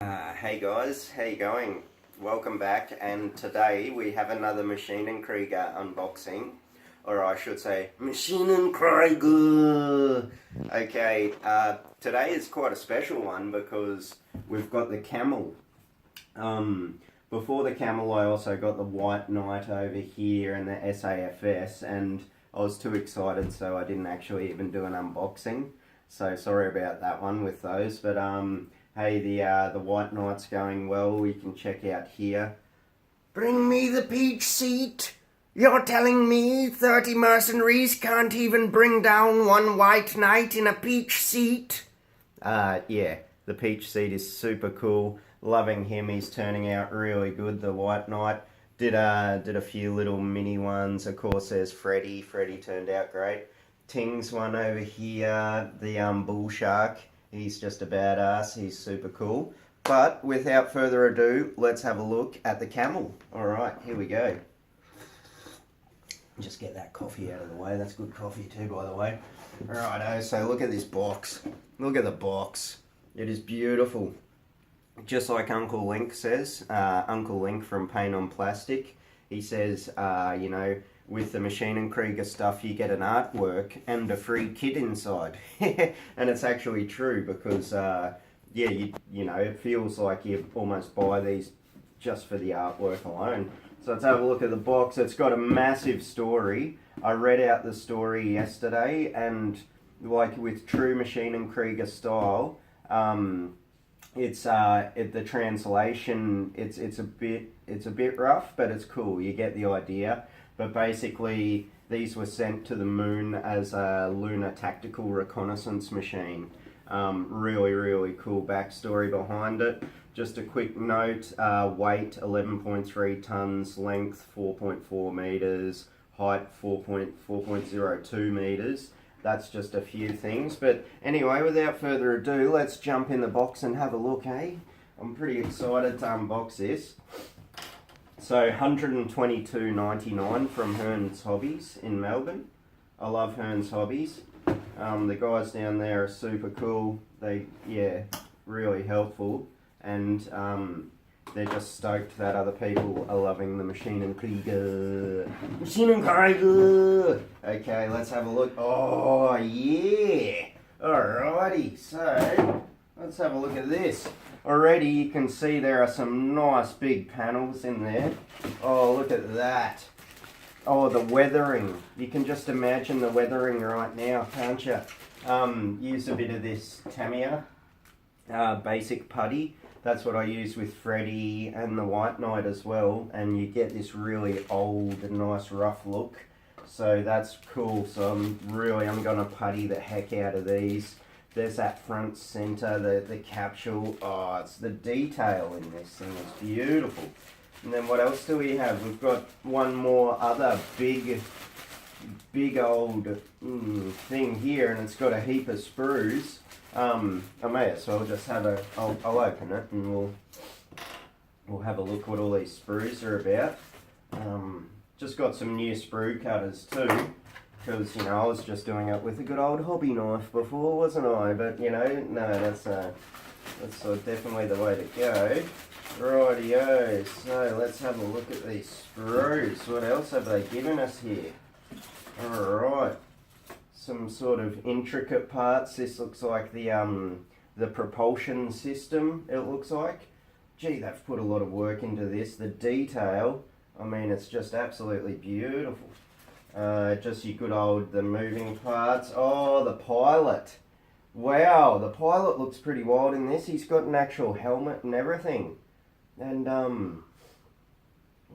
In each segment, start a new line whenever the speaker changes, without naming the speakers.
Hey guys, how you going? Welcome back, and today we have another Maschinen Krieger unboxing, or I should say Maschinen Krieger. Okay, today is quite a special one because we've got the Camel. Before the Camel I also got the White Knight over here and the SAFS, and I was too excited so I didn't actually even do an unboxing, so sorry about that one with those, but hey, the White Knight's going well. We can check out here. Bring me the peach seat. You're telling me 30 mercenaries can't even bring down one White Knight in a peach seat? Yeah, the peach seat is super cool. Loving him. He's turning out really good. The White Knight did a few little mini ones. Of course, there's Freddy. Freddy turned out great. Ting's one over here. The bull shark. He's just a badass. He's super cool. But without further ado, let's have a look at the Camel. Alright, here we go. Just get that coffee out of the way. That's good coffee too, by the way. Alrighto, so look at this box. Look at the box. It is beautiful. Just like Uncle Link says. Uncle Link from Paint on Plastic. He says, you know, with the Maschinen Krieger stuff, you get an artwork and a free kit inside. And it's actually true because, yeah, you know, it feels like you almost buy these just for the artwork alone. So let's have a look at the box. It's got a massive story. I read out the story yesterday, and like with true Maschinen Krieger style, it's the translation. It's a bit rough, but it's cool. You get the idea. But basically, these were sent to the moon as a lunar tactical reconnaissance machine. Really cool backstory behind it. Just a quick note, weight 11.3 tons, length 4.4 meters, height 4.02 meters. That's just a few things. But anyway, without further ado, let's jump in the box and have a look, eh? I'm pretty excited to unbox this. So $122.99 from Hearns Hobbies in Melbourne. I love Hearns Hobbies. The guys down there are super cool. They, yeah, really helpful. And they're just stoked that other people are loving the Maschinen Krieger. Maschinen Krieger! Okay, let's have a look. Oh, yeah! Alrighty, so let's have a look at this. Already you can see there are some nice big panels in there. Oh, look at that. Oh, the weathering. You can just imagine the weathering right now, can't you? Use a bit of this Tamiya basic putty. That's what I use with Freddy and the White Knight as well. And you get this really old and nice rough look. So that's cool. So I'm going to putty the heck out of these. There's that front center, the capsule. Oh, it's the detail in this thing. It's beautiful. And then what else do we have? We've got one more other big old thing here, and it's got a heap of sprues. I may as well just have I'll open it and we'll have a look what all these sprues are about. Just got some new sprue cutters too. Because, you know, I was just doing it with a good old hobby knife before, wasn't I? But, you know, no, that's definitely the way to go. Rightio, so let's have a look at these sprues. What else have they given us here? Alright, some sort of intricate parts. This looks like the propulsion system, it looks like. Gee, they've put a lot of work into this. The detail, I mean, it's just absolutely beautiful. Just your good old, the moving parts. Oh, the pilot. Wow, the pilot looks pretty wild in this. He's got an actual helmet and everything. And,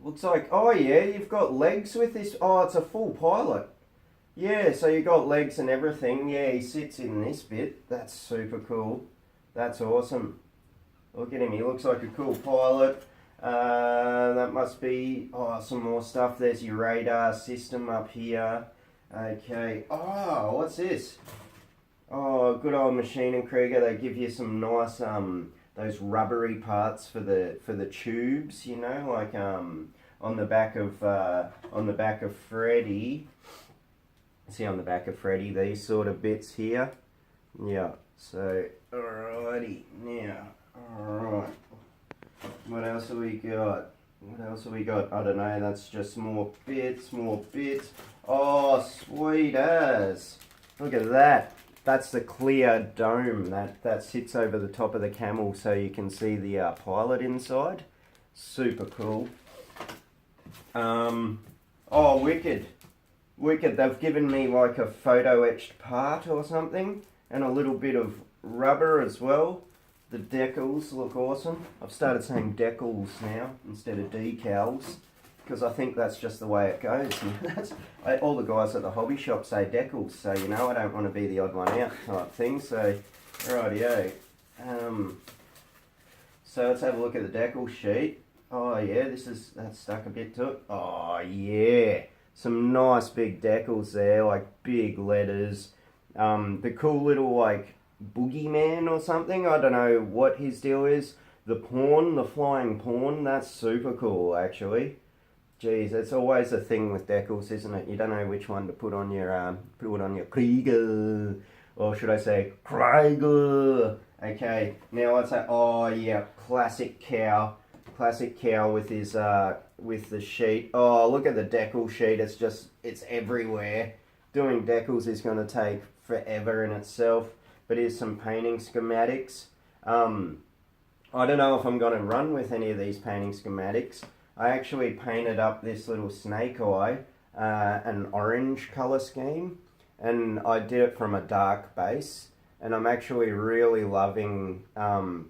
looks like, oh yeah, you've got legs with this. Oh, it's a full pilot. Yeah, so you got legs and everything. Yeah, he sits in this bit. That's super cool. That's awesome. Look at him, he looks like a cool pilot. That must be, some more stuff. There's your radar system up here. Okay. Oh, what's this? Oh, good old Maschinen Krieger. They give you some nice, those rubbery parts for the tubes, you know, like, on the back of Freddy. See on the back of Freddy, these sort of bits here. Yeah. So, alrighty. Now, Alright. What else have we got? What else have we got? I don't know, that's just more bits, more bits. Oh, sweet as. Look at that. That's the clear dome that sits over the top of the Camel so you can see the pilot inside. Super cool. Oh, wicked. Wicked. They've given me like a photo etched part or something and a little bit of rubber as well. The decals look awesome. I've started saying decals now instead of decals because I think that's just the way it goes. All the guys at the hobby shop say decals, so you know I don't want to be the odd one out type thing. So, rightio. So let's have a look at the decal sheet. Oh yeah, that's stuck a bit to it. Oh yeah, some nice big decals there, like big letters. The cool little like boogeyman or something. I don't know what his deal is. The pawn, the flying pawn. That's super cool actually. Geez, it's always a thing with decals, isn't it? You don't know which one to put on your Krieger, or should I say Krieger? Okay, now let's say, oh yeah, classic cow with his with the sheet. Oh, look at the decal sheet. It's everywhere. Doing decals is going to take forever in itself. But here's some painting schematics. I don't know if I'm going to run with any of these painting schematics. I actually painted up this little snake eye, an orange colour scheme, and I did it from a dark base. And I'm actually really loving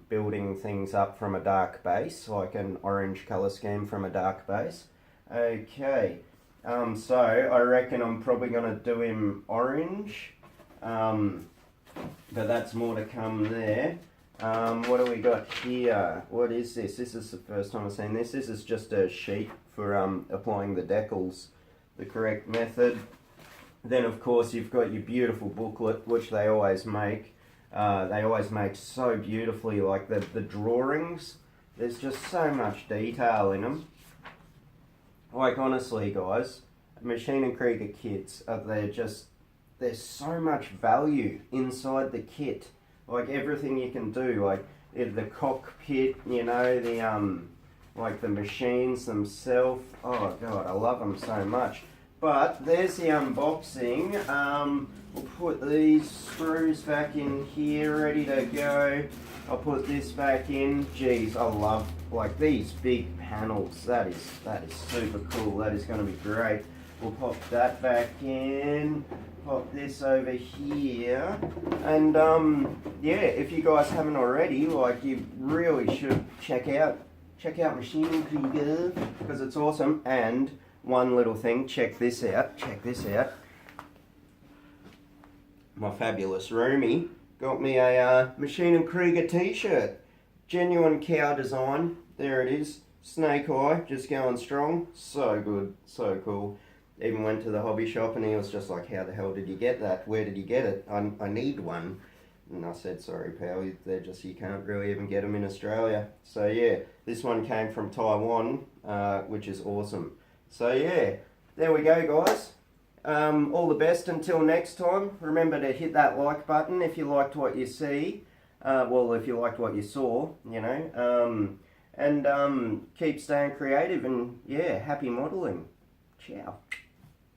building things up from a dark base, like an orange colour scheme from a dark base. Okay, so I reckon I'm probably going to do him orange, but that's more to come there. What do we got here? What is this? This is the first time I've seen this. This is just a sheet for applying the decals, the correct method. Then of course you've got your beautiful booklet, which they always make. They always make so beautifully, like the drawings. There's just so much detail in them. Like honestly guys, Maschinen Krieger kits, there's so much value inside the kit. Like everything you can do, like the cockpit, you know, like the machines themselves. Oh god, I love them so much. But there's the unboxing. We'll put these screws back in here, ready to go. I'll put this back in. Geez, I love like these big panels. That is super cool. That is going to be great. We'll pop that back in. Pop this over here, and yeah, if you guys haven't already, like you really should check out Maschinen Krieger because it's awesome. And one little thing, check this out. My fabulous roomie got me a Maschinen Krieger t-shirt, genuine cow design. There it is, snake eye, just going strong. So good, so cool. Even went to the hobby shop and he was just like, how the hell did you get that? Where did you get it? I need one. And I said, sorry pal, you can't really even get them in Australia. So yeah, this one came from Taiwan, which is awesome. So yeah, there we go guys. All the best until next time. Remember to hit that like button if you liked what you see. Well, if you liked what you saw, you know. And keep staying creative and yeah, happy modelling. Ciao.